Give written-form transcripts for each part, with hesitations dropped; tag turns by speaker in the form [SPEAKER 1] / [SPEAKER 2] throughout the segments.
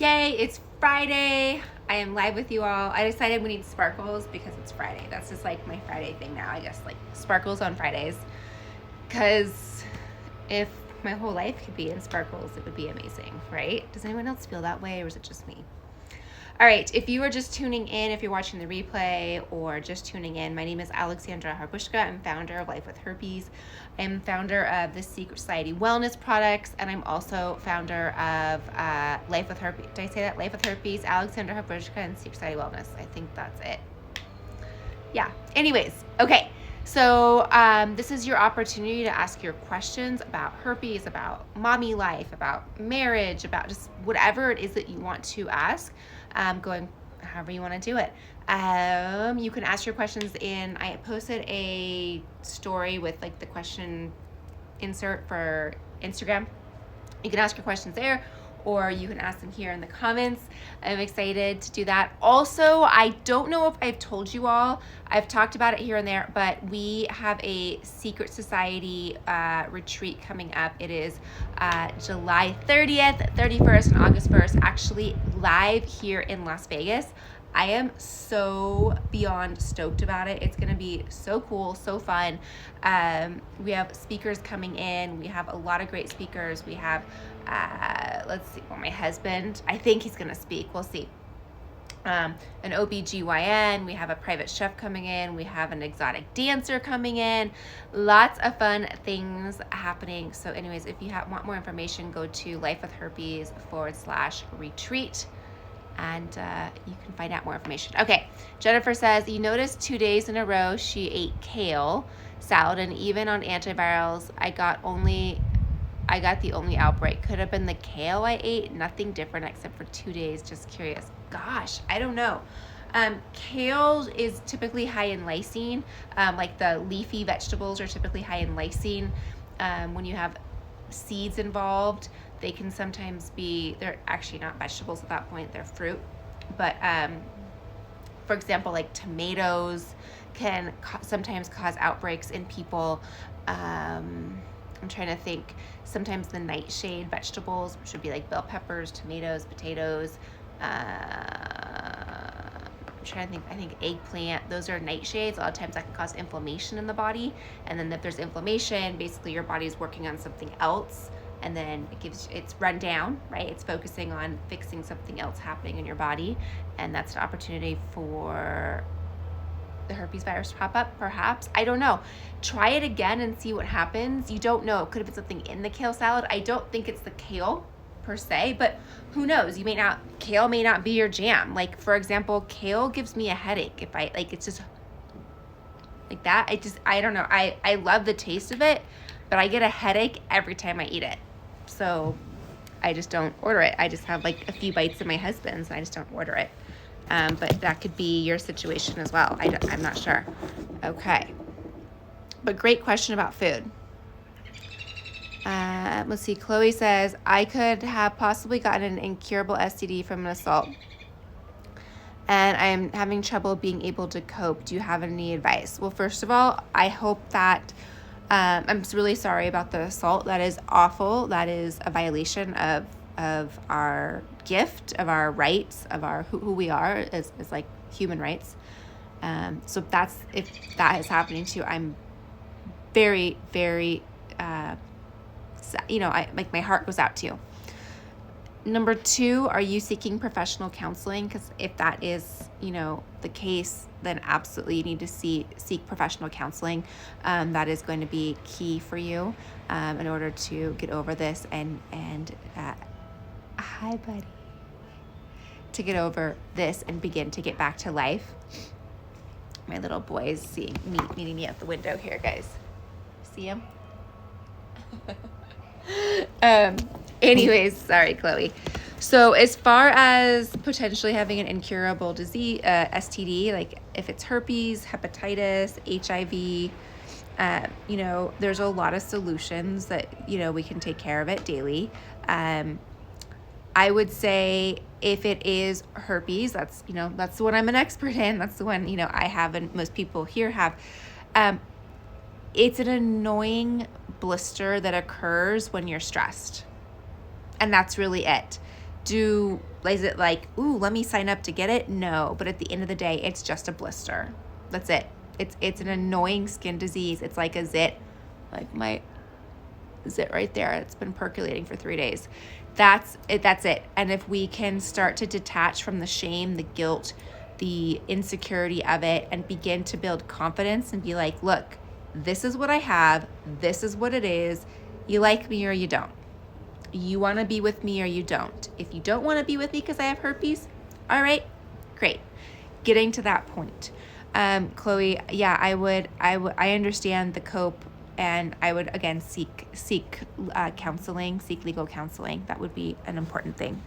[SPEAKER 1] Yay, it's Friday. I am live with you all. I decided we need sparkles because it's Friday. That's just like my Friday thing now, I guess, like sparkles on Fridays. Because if my whole life could be in sparkles, it would be amazing, right? Does anyone else feel that way, or is it just me? All right, if you are just tuning in, if you're watching the replay or just tuning in, my name is Alexandra Harbushka. I'm founder of Life with Herpes. I'm founder of the Secret Society Wellness Products, and I'm also founder of Life with Herpes. Did I say that? Life with Herpes, Alexandra Harbushka, and Secret Society Wellness. I think that's it. Yeah. Anyways, okay. So this is your opportunity to ask your questions about herpes, about mommy life, about marriage, about just whatever it is that you want to ask, going however you want to do it. You can ask your questions I posted a story with like the question insert for Instagram. You can ask your questions there, or you can ask them here in the comments. I'm excited to do that. Also, I don't know if I've told you all, I've talked about it here and there, but we have a Secret Society retreat coming up. It is July 30th, 31st, and August 1st, actually live here in Las Vegas. I am so beyond stoked about it. It's gonna be so cool, so fun. We have speakers coming in. We have a lot of great speakers. We have, let's see, well, my husband, I think he's gonna speak, we'll see. An OBGYN, we have a private chef coming in, we have an exotic dancer coming in, lots of fun things happening. So anyways, if you want more information, go to lifewithherpes.com/retreat. And you can find out more information. Okay, Jennifer says, you noticed 2 days in a row she ate kale salad, and even on antivirals, I got the only outbreak. Could have been the kale I ate, nothing different except for 2 days. Just curious. Gosh, I don't know. Kale is typically high in lysine. Like the leafy vegetables are typically high in lysine. When you have seeds involved, they can sometimes they're actually not vegetables at that point, they're fruit. But for example, like tomatoes can sometimes cause outbreaks in people. I'm trying to think, sometimes the nightshade vegetables, which would be like bell peppers, tomatoes, potatoes, I'm trying to think, I think eggplant, those are nightshades. A lot of times that can cause inflammation in the body. And then if there's inflammation, basically your body's working on something else, and then it's run down, right? It's focusing on fixing something else happening in your body. And that's an opportunity for the herpes virus to pop up, perhaps. I don't know. Try it again and see what happens. You don't know. It could have been something in the kale salad. I don't think it's the kale per se, but who knows? Kale may not be your jam. Like, for example, kale gives me a headache if it's just like that. I don't know. I love the taste of it, but I get a headache every time I eat it. So I just don't order it. I just have like a few bites of my husband's and I just don't order it. But that could be your situation as well. I'm not sure. Okay. But great question about food. Let's see. Chloe says, I could have possibly gotten an incurable STD from an assault, and I'm having trouble being able to cope. Do you have any advice? Well, first of all, I hope that I'm really sorry about the assault. That is awful. That is a violation of our gift, of our rights, of our who we are as like human rights. So if that is happening to you, I'm very, very, my heart goes out to you. Number 2, are you seeking professional counseling? Because if that is, the case, then absolutely you need to seek professional counseling. That is going to be key for you in order to get over this and hi, buddy. To get over this and begin to get back to life. My little boy is meeting me out the window here, guys. See him? Anyways, sorry, Chloe. So as far as potentially having an incurable disease, STD, like if it's herpes, hepatitis, HIV, there's a lot of solutions that, we can take care of it daily. I would say if it is herpes, that's the one I'm an expert in. That's the one, I have and most people here have. It's an annoying blister that occurs when you're stressed. And that's really it. is it like, ooh, let me sign up to get it? No, but at the end of the day, it's just a blister. That's it. It's an annoying skin disease. It's like a zit, like my zit right there. It's been percolating for 3 days. That's it. And if we can start to detach from the shame, the guilt, the insecurity of it, and begin to build confidence and be like, look, this is what I have. This is what it is. You like me or you don't. You want to be with me or you don't. If you don't want to be with me because I have herpes, all right, great. Getting to that point. Chloe, yeah, I understand the cope, and I would, again, seek counseling, seek legal counseling. That would be an important thing.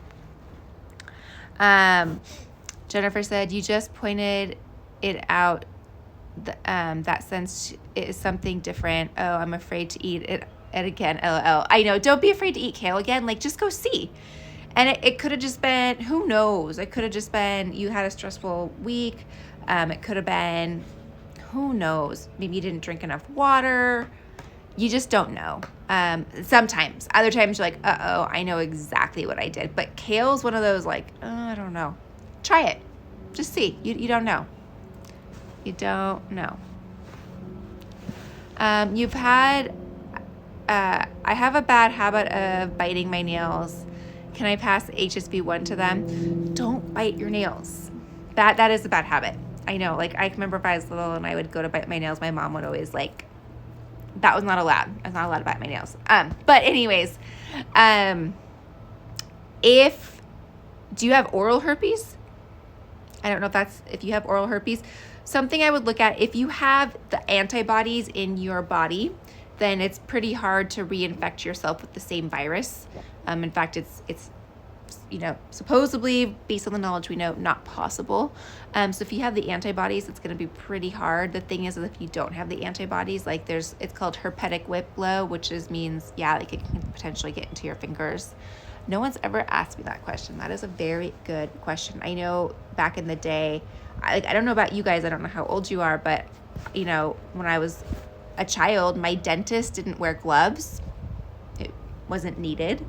[SPEAKER 1] Jennifer said, you just pointed it out, that sense is something different. Oh, I'm afraid to eat it again, LOL. I know, don't be afraid to eat kale again. Like, just go see. And it could have just been, who knows? It could have just been you had a stressful week. It could have been, who knows? Maybe you didn't drink enough water. You just don't know. Sometimes. Other times you're like, uh-oh, I know exactly what I did. But kale's one of those like, I don't know. Try it. Just see. You don't know. You don't know. You've had, I have a bad habit of biting my nails. Can I pass HSV1 to them? Don't bite your nails. That is a bad habit. I know. Like, I remember if I was little and I would go to bite my nails, my mom would always like, that was not allowed. I was not allowed to bite my nails. But anyways, do you have oral herpes? I don't know if you have oral herpes. Something I would look at, if you have the antibodies in your body, then it's pretty hard to reinfect yourself with the same virus. In fact, it's supposedly, based on the knowledge we know, not possible. So if you have the antibodies, it's going to be pretty hard. The thing is, if you don't have the antibodies, like it's called herpetic whiplow, which means it can potentially get into your fingers. No one's ever asked me that question. That is a very good question. I know back in the day, I don't know about you guys. I don't know how old you are, but when I was a child, my dentist didn't wear gloves. It wasn't needed.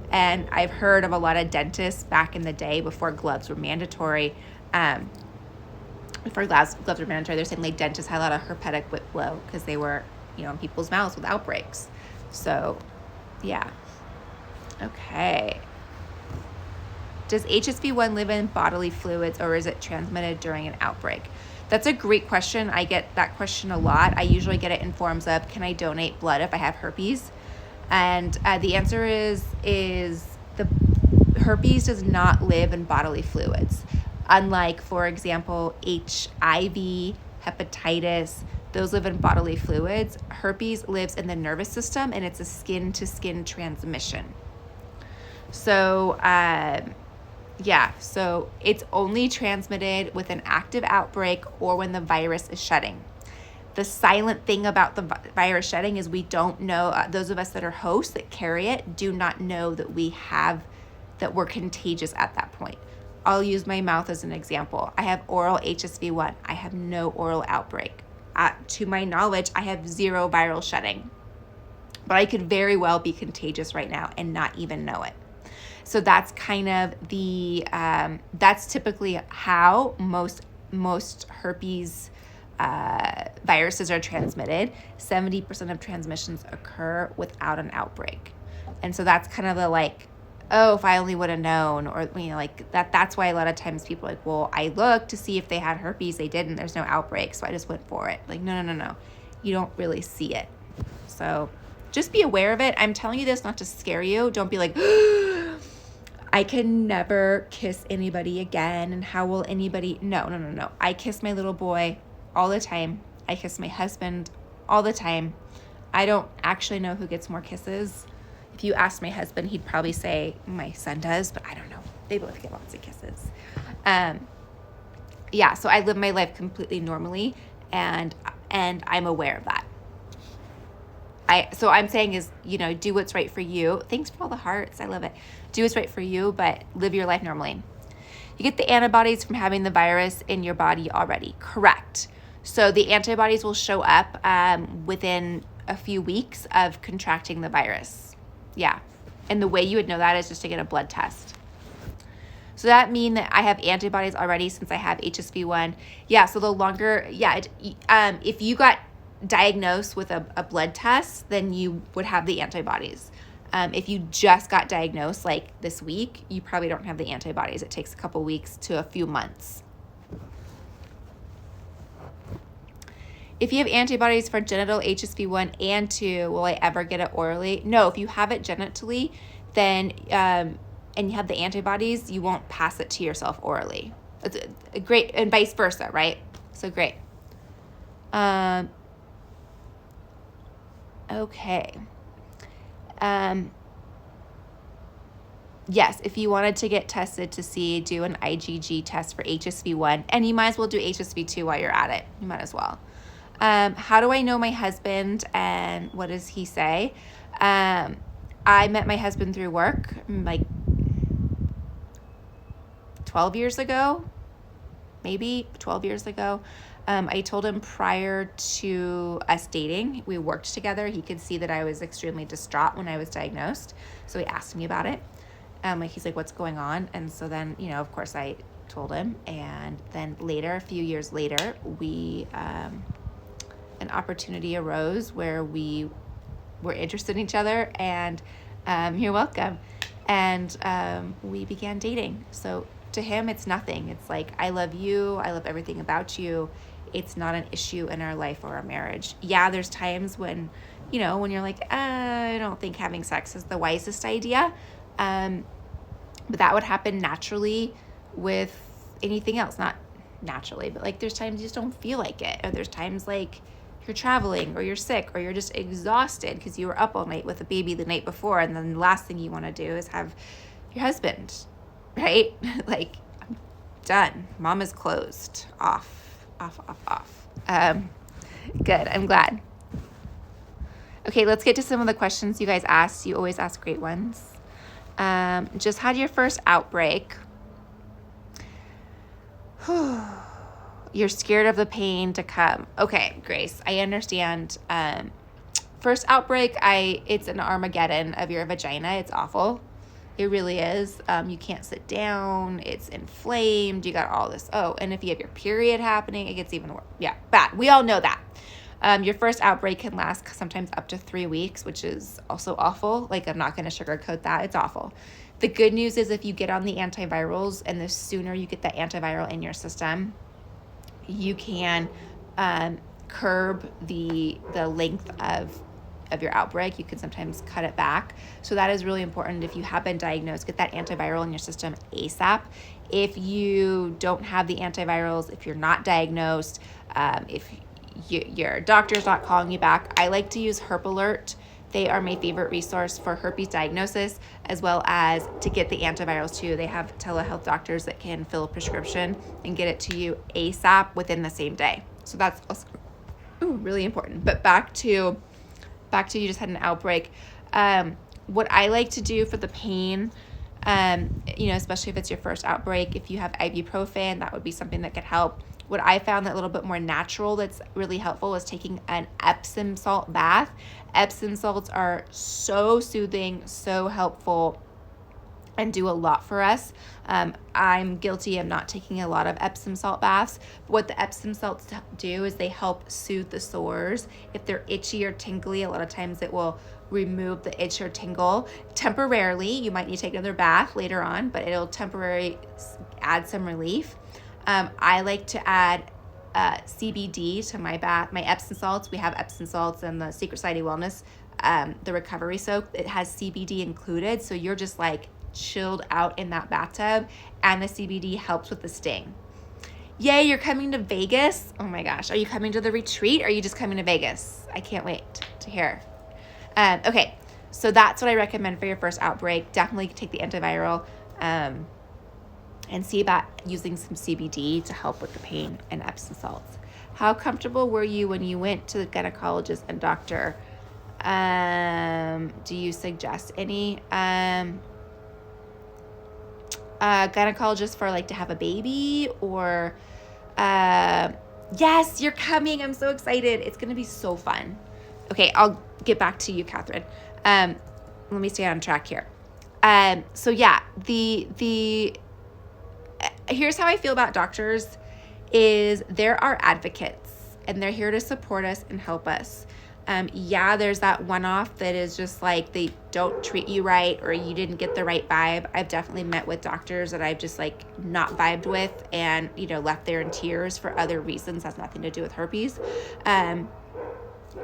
[SPEAKER 1] And I've heard of a lot of dentists back in the day before gloves were mandatory. Before gloves were mandatory, they're saying like dentists had a lot of herpetic whiplow because they were, in people's mouths with outbreaks. So, yeah. Okay. Does HSV1 live in bodily fluids, or is it transmitted during an outbreak? That's a great question. I get that question a lot. I usually get it in forms of, can I donate blood if I have herpes? And the answer is the herpes does not live in bodily fluids. Unlike, for example, HIV, hepatitis, those live in bodily fluids. Herpes lives in the nervous system, and it's a skin-to-skin transmission. So, so it's only transmitted with an active outbreak or when the virus is shedding. The silent thing about the virus shedding is we don't know, those of us that are hosts that carry it do not know that that we're contagious at that point. I'll use my mouth as an example. I have oral HSV1. I have no oral outbreak. To my knowledge, I have zero viral shedding. But I could very well be contagious right now and not even know it. So that's kind of that's typically how most herpes viruses are transmitted. 70% of transmissions occur without an outbreak. And so that's kind of the if I only would have known, or that's why a lot of times people are like, well, I looked to see if they had herpes, they didn't, there's no outbreak, so I just went for it. No. You don't really see it. So just be aware of it. I'm telling you this not to scare you. Don't be like, I can never kiss anybody again, and how will anybody? No. I kiss my little boy all the time. I kiss my husband all the time. I don't actually know who gets more kisses. If you ask my husband, he'd probably say my son does, but I don't know. They both get lots of kisses. So I live my life completely normally, and I'm aware of that. So I'm saying is, do what's right for you. Thanks for all the hearts. I love it. Do what's right for you, but live your life normally. You get the antibodies from having the virus in your body already. Correct. So the antibodies will show up within a few weeks of contracting the virus. Yeah. And the way you would know that is just to get a blood test. So that mean that I have antibodies already since I have HSV1. Yeah, so the longer, if you got diagnosed with a blood test, then you would have the antibodies. If you just got diagnosed like this week, you probably don't have the antibodies. It takes a couple weeks to a few months. If you have antibodies for genital HSV1 and 2, will I ever get it orally? No, if you have it genitally, then and you have the antibodies, you won't pass it to yourself orally. It's a great, and vice versa, right? So great. Okay. Yes, if you wanted to get tested to see, do an IgG test for HSV1, and you might as well do HSV2 while you're at it. You might as well. How do I know my husband and what does he say? I met my husband through work like 12 years ago, maybe 12 years ago. I told him prior to us dating, we worked together. He could see that I was extremely distraught when I was diagnosed. So he asked me about it. He's like, what's going on? And so then, of course I told him. And then later, a few years later, an opportunity arose where we were interested in each other, and you're welcome. And we began dating. So to him, it's nothing. It's like, I love you. I love everything about you. It's not an issue in our life or our marriage. Yeah, there's times when, when you're like, I don't think having sex is the wisest idea. But that would happen naturally with anything else. Not naturally, but like there's times you just don't feel like it. Or there's times like you're traveling or you're sick or you're just exhausted because you were up all night with a baby the night before, and then the last thing you want to do is have your husband, right? Like, I'm done. Mama's closed. Off. Good. I'm glad. Okay, let's get to some of the questions you guys asked. You always ask great ones. Just had your first outbreak. You're scared of the pain to come. Okay, Grace, I understand. First outbreak, it's an Armageddon of your vagina. It's awful. It really is. You can't sit down. It's inflamed. You got all this. Oh, and if you have your period happening, it gets even worse. Yeah, bad. We all know that. Your first outbreak can last sometimes up to 3 weeks, which is also awful. Like, I'm not going to sugarcoat that. It's awful. The good news is if you get on the antivirals, and the sooner you get that antiviral in your system, you can curb the length of your outbreak. You can sometimes cut it back. So that is really important. If you have been diagnosed, get that antiviral in your system ASAP. If you don't have the antivirals, if you're not diagnosed, if your doctor's not calling you back, I like to use Herp Alert. They are my favorite resource for herpes diagnosis, as well as to get the antivirals too. They have telehealth doctors that can fill a prescription and get it to you ASAP within the same day. So that's also really important. But back to you just had an outbreak. What I like to do for the pain, especially if it's your first outbreak, if you have ibuprofen, that would be something that could help. What I found that a little bit more natural that's really helpful is taking an Epsom salt bath. Epsom salts are so soothing, so helpful, and do a lot for us. I'm guilty of not taking a lot of Epsom salt baths. But what the Epsom salts do is they help soothe the sores. If they're itchy or tingly, a lot of times it will remove the itch or tingle temporarily. You might need to take another bath later on, but it'll temporarily add some relief. I like to add CBD to my Epsom salts. We have Epsom salts and the Secret Society Wellness, the recovery soap. It has CBD included, so you're just like chilled out in that bathtub, and the CBD helps with the sting. Yay, you're coming to Vegas? Oh my gosh, are you coming to the retreat, or are you just coming to Vegas? I can't wait to hear. Okay, so that's what I recommend for your first outbreak. Definitely take the antiviral, and see about using some CBD to help with the pain and Epsom salts. How comfortable were you when you went to the gynecologist and doctor? Do you suggest any gynecologist for like to have a baby, or yes, you're coming. I'm so excited. It's going to be so fun. Okay, I'll get back to you, Catherine. Let me stay on track here. So yeah, the here's how I feel about doctors is there are advocates and they're here to support us and help us. Yeah, there's that one-off that is just like they don't treat you right or you didn't get the right vibe. I've definitely met with doctors that I've just like not vibed with and, you know, left there in tears for other reasons. Has nothing to do with herpes. Then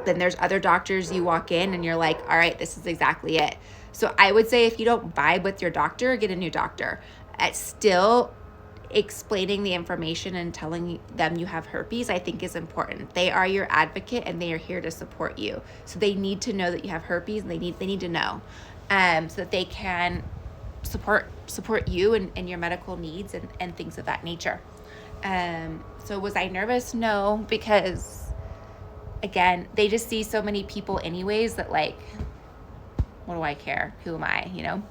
[SPEAKER 1] there's other doctors you walk in and you're like, all right, this is exactly it. So I would say if you don't vibe with your doctor, get a new doctor. Still, explaining the information and telling them you have herpes, I think is important. They are your advocate and they are here to support you. So they need to know that you have herpes and they need to know so that they can support you and your medical needs and things of that nature. So was I nervous? No, because again, they just see so many people anyways that like, what do I care? Who am I, you know?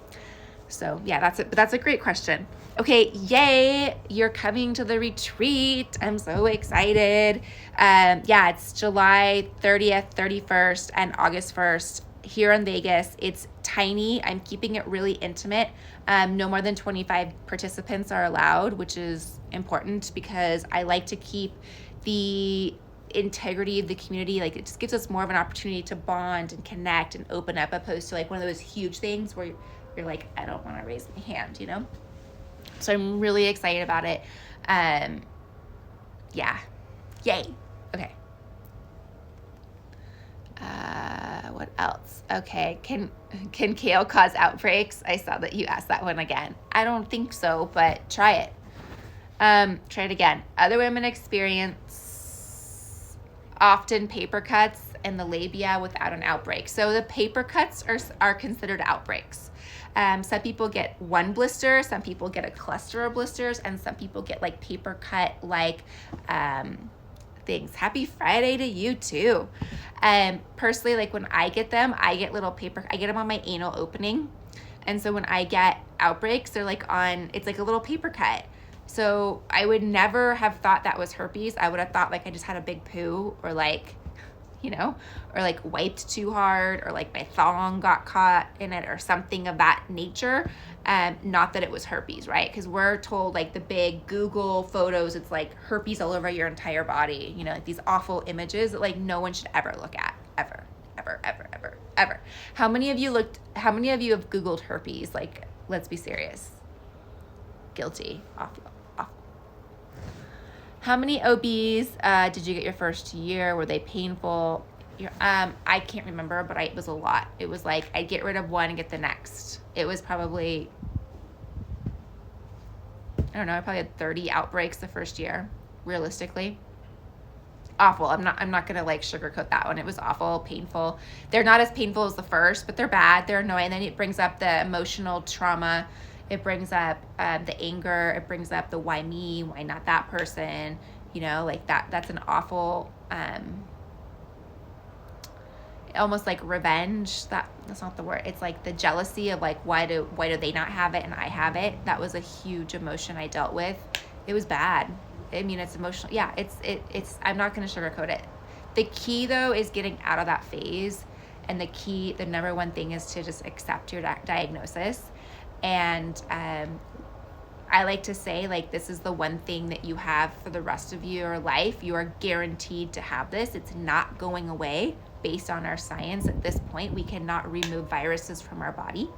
[SPEAKER 1] So yeah, that's a great question. Okay, yay, you're coming to the retreat. I'm so excited. Yeah, it's July 30th, 31st, and August 1st here in Vegas. It's tiny. I'm keeping it really intimate. No more than 25 participants are allowed, which is important because I like to keep the integrity of the community. Like, it just gives us more of an opportunity to bond and connect and open up, opposed to like one of those huge things where you're like, I don't want to raise my hand, you know? So I'm really excited about it. Yeah. Yay. Okay. What else? Okay. Can kale cause outbreaks? I saw that you asked that one again. I don't think so, but try it. Try it again. Other women experience often paper cuts in the labia without an outbreak. So the paper cuts are considered outbreaks. Some people get one blister, some people get a cluster of blisters, and some people get like paper cut like things. Happy Friday to you too. Personally, like when I get them, I get them on my anal opening. And so when I get outbreaks, they're like it's like a little paper cut. So I would never have thought that was herpes. I would have thought like I just had a big poo or like, you know, or like wiped too hard or like my thong got caught in it or something of that nature. Not that it was herpes, right? Because we're told like the big Google photos, it's like herpes all over your entire body, you know, like these awful images that like no one should ever look at, ever, ever, ever, ever, ever. How many of you have Googled herpes? Like, let's be serious. Guilty. Awful. How many OBs did you get your first year? Were they painful? I can't remember, but it was a lot. It was like I'd get rid of one and get the next. It was probably, I don't know, I probably had 30 outbreaks the first year, realistically. Awful. I'm not gonna like sugarcoat that one. It was awful, painful. They're not as painful as the first, but they're bad. They're annoying. Then it brings up the emotional trauma. It brings up the anger. It brings up the why me, why not that person, you know, like that's an awful, almost like revenge. That's not the word. It's like the jealousy of like, why do they not have it and I have it? That was a huge emotion I dealt with. It was bad. I mean, it's emotional. Yeah, it's, I'm not going to sugarcoat it. The key though is getting out of that phase. And the number one thing is to just accept your diagnosis. And I like to say, like, this is the one thing that you have for the rest of your life. You are guaranteed to have this. It's not going away based on our science. At this point, we cannot remove viruses from our body.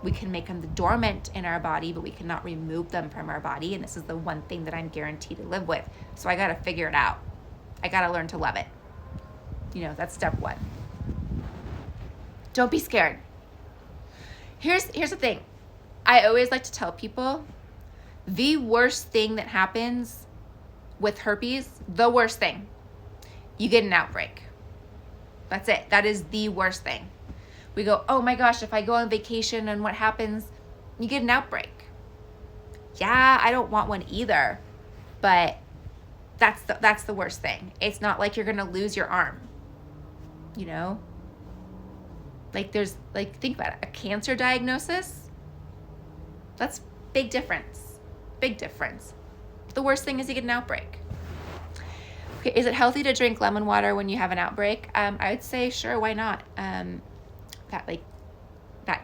[SPEAKER 1] We can make them dormant in our body, but we cannot remove them from our body. And this is the one thing that I'm guaranteed to live with. So I got to figure it out. I got to learn to love it. You know, that's step one. Don't be scared. Here's the thing. I always like to tell people the worst thing that happens with herpes, the worst thing, you get an outbreak. That's it. That is the worst thing. We go, oh my gosh, if I go on vacation and what happens? You get an outbreak. Yeah, I don't want one either, but that's the worst thing. It's not like you're going to lose your arm, you know? Like there's, like, think about it, a cancer diagnosis. That's big difference. Big difference. The worst thing is you get an outbreak. Okay, is it healthy to drink lemon water when you have an outbreak? I would say sure, why not? That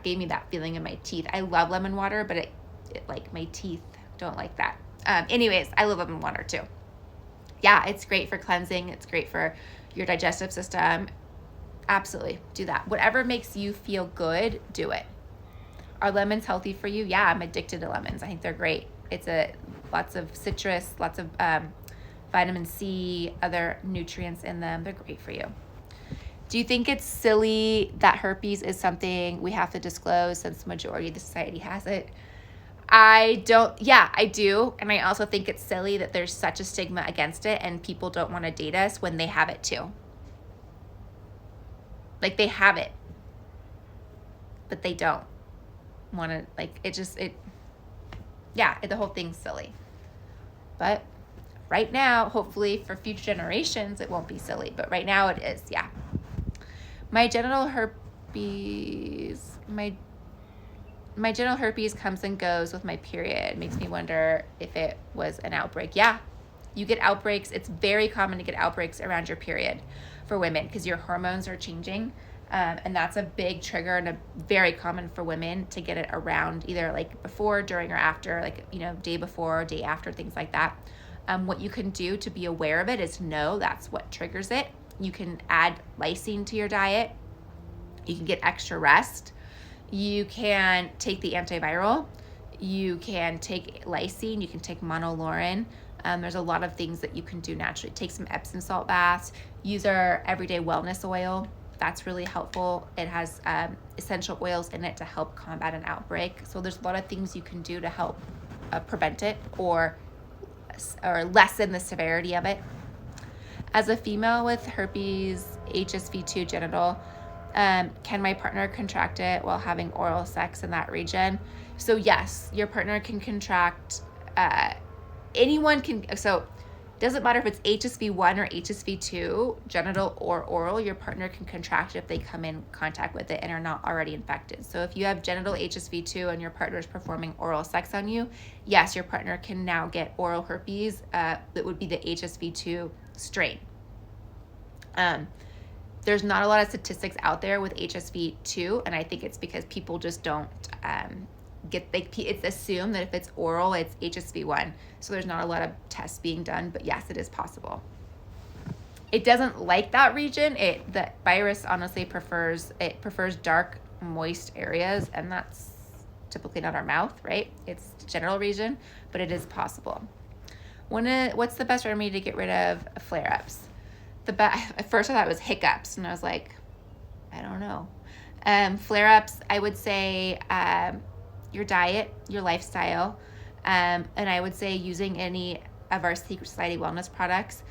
[SPEAKER 1] gave me that feeling in my teeth. I love lemon water, but it like my teeth don't like that. Anyways, I love lemon water too. Yeah, it's great for cleansing. It's great for your digestive system. Absolutely, do that. Whatever makes you feel good, do it. Are lemons healthy for you? Yeah, I'm addicted to lemons. I think they're great. It's lots of citrus, lots of vitamin C, other nutrients in them. They're great for you. Do you think it's silly that herpes is something we have to disclose since the majority of the society has it? I don't, yeah, I do. And I also think it's silly that there's such a stigma against it and people don't want to date us when they have it too. Like they have it, but they don't want to, like, the whole thing's silly. But right now, hopefully for future generations, it won't be silly. But right now it is, yeah. My genital herpes comes and goes with my period. Makes me wonder if it was an outbreak. Yeah, you get outbreaks. It's very common to get outbreaks around your period for women because your hormones are changing. And that's a big trigger and very common for women to get it around either like before, during, or after, like, you know, day before, day after, things like that. What you can do to be aware of it is know that's what triggers it. You can add lysine to your diet. You can get extra rest. You can take the antiviral. You can take lysine. You can take monolaurin. There's a lot of things that you can do naturally. Take some Epsom salt baths. Use our everyday wellness oil. That's really helpful. It has essential oils in it to help combat an outbreak. So there's a lot of things you can do to help prevent it or lessen the severity of it. As a female with herpes HSV2 genital, can my partner contract it while having oral sex in that region? So yes, your partner can contract, anyone can, so it doesn't matter if it's HSV1 or HSV2, genital or oral, your partner can contract it if they come in contact with it and are not already infected. So if you have genital HSV2 and your partner is performing oral sex on you, yes, your partner can now get oral herpes. That would be the HSV2 strain. There's not a lot of statistics out there with HSV2, and I think it's because people just don't it's assumed that if it's oral, it's HSV1. So there's not a lot of tests being done, but yes, it is possible. It doesn't like that region. The virus honestly prefers dark, moist areas, and that's typically not our mouth, right? It's the genital region, but it is possible. What's the best remedy to get rid of flare-ups? At first I thought it was hiccups, and I was like, I don't know. Flare-ups, I would say your diet, your lifestyle, and I would say using any of our Secret Society wellness products.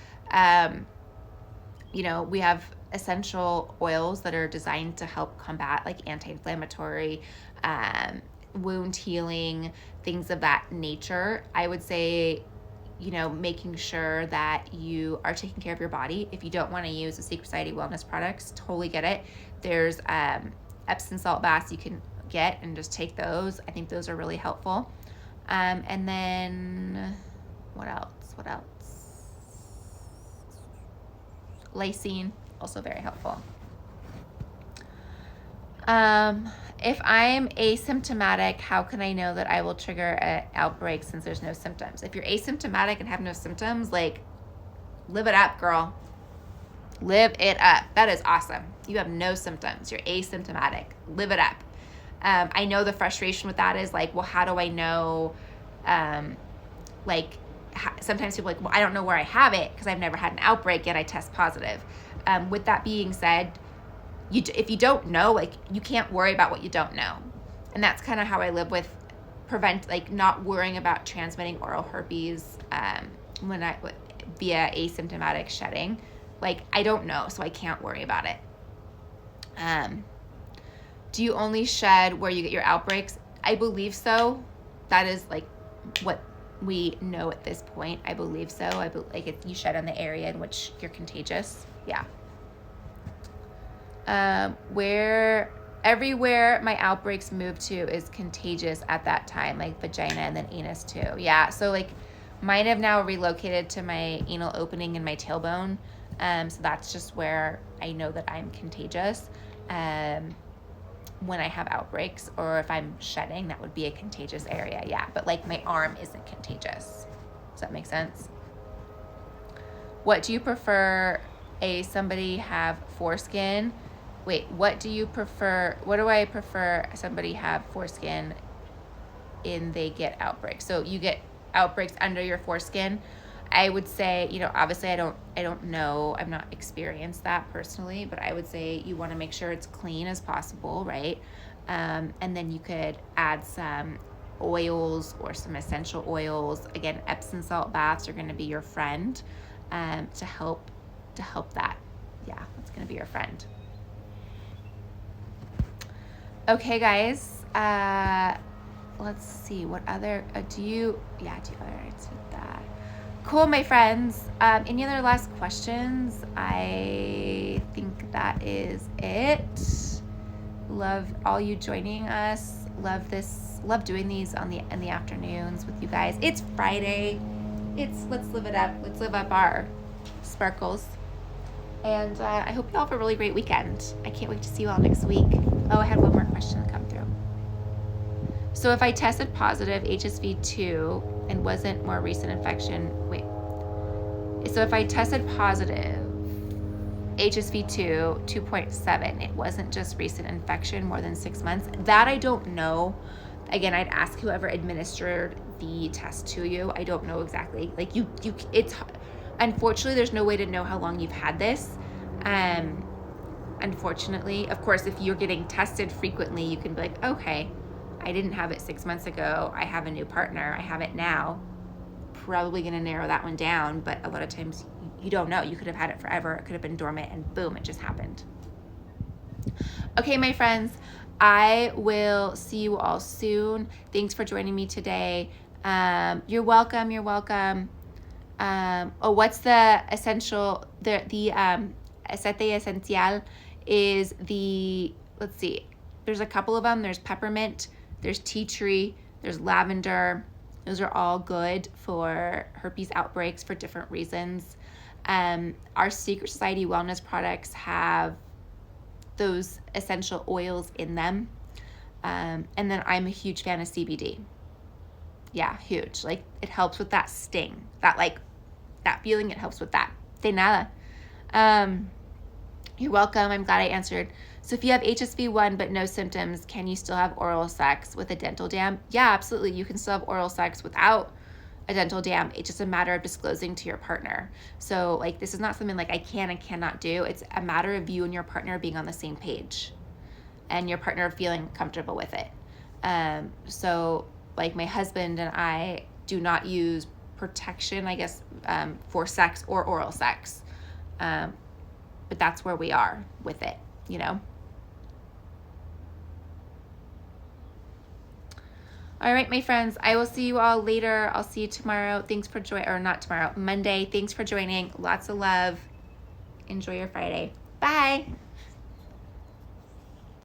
[SPEAKER 1] You know, we have essential oils that are designed to help combat like anti-inflammatory, wound healing, things of that nature. I would say, you know, making sure that you are taking care of your body. If you don't want to use the Secret Society wellness products, totally get it. There's Epsom salt baths you can get and just take those. I think those are really helpful. And then what else? Lysine, also very helpful. If I'm asymptomatic, how can I know that I will trigger an outbreak since there's no symptoms? If you're asymptomatic and have no symptoms, like, live it up, girl. Live it up. That is awesome. You have no symptoms. You're asymptomatic. Live it up. I know the frustration with that is like, well, how do I know? Sometimes people are like, well, I don't know where I have it because I've never had an outbreak yet I test positive. With that being said, if you don't know, like, you can't worry about what you don't know. And that's kind of how I live with not worrying about transmitting oral herpes via asymptomatic shedding. Like, I don't know, so I can't worry about it. Do you only shed where you get your outbreaks? I believe so. That is like what we know at this point. I believe so. You shed in the area in which you're contagious. Yeah. Everywhere my outbreaks move to is contagious at that time, like vagina and then anus too. Yeah, so like mine have now relocated to my anal opening and my tailbone. So that's just where I know that I'm contagious. When I have outbreaks, or if I'm shedding, that would be a contagious area. Yeah, but like my arm isn't contagious. Does that make sense? What do you prefer? Somebody have foreskin? Wait, what do I prefer somebody have foreskin in they get outbreaks? So you get outbreaks under your foreskin. I would say, obviously I don't know, I've not experienced that personally, but I would say you want to make sure it's clean as possible, right? And then you could add some oils or some essential oils. Again, Epsom salt baths are going to be your friend, to help that. Yeah, that's going to be your friend. Okay, guys. Let's see. What other? Do you already said that? Cool, my friends. Any other last questions? I think that is it. Love all you joining us. Love this. Love doing these in the afternoons with you guys. It's Friday. Let's live it up. Let's live up our sparkles. And I hope you all have a really great weekend. I can't wait to see you all next week. Oh, I had one more question come through. So if I tested positive HSV2 and wasn't more recent infection, so if I tested positive HSV2 2.7, it wasn't just recent infection more than 6 months, that I don't know. Again, I'd ask whoever administered the test to you. I don't know exactly. Like it's unfortunately there's no way to know how long you've had this. Unfortunately, of course, if you're getting tested frequently, you can be like, okay, I didn't have it 6 months ago. I have a new partner. I have it now. Probably going to narrow that one down, but a lot of times you don't know. You could have had it forever. It could have been dormant and boom, it just happened. Okay, my friends, I will see you all soon. Thanks for joining me today. You're welcome. What's the essential? The acete esencial is let's see, there's a couple of them. There's peppermint, there's tea tree, there's lavender. Those are all good for herpes outbreaks for different reasons. Our Secret Society wellness products have those essential oils in them. And then I'm a huge fan of CBD. Yeah, huge. Like, it helps with that sting, that feeling. It helps with that. De nada. You're welcome. I'm glad I answered. So if you have HSV1 but no symptoms, can you still have oral sex with a dental dam? Yeah, absolutely. You can still have oral sex without a dental dam. It's just a matter of disclosing to your partner. So like, this is not something like I can and cannot do. It's a matter of you and your partner being on the same page and your partner feeling comfortable with it. So like, my husband and I do not use protection, I guess, for sex or oral sex. But that's where we are with it, All right, my friends, I will see you all later. I'll see you tomorrow. Thanks for not tomorrow, Monday. Thanks for joining. Lots of love. Enjoy your Friday. Bye.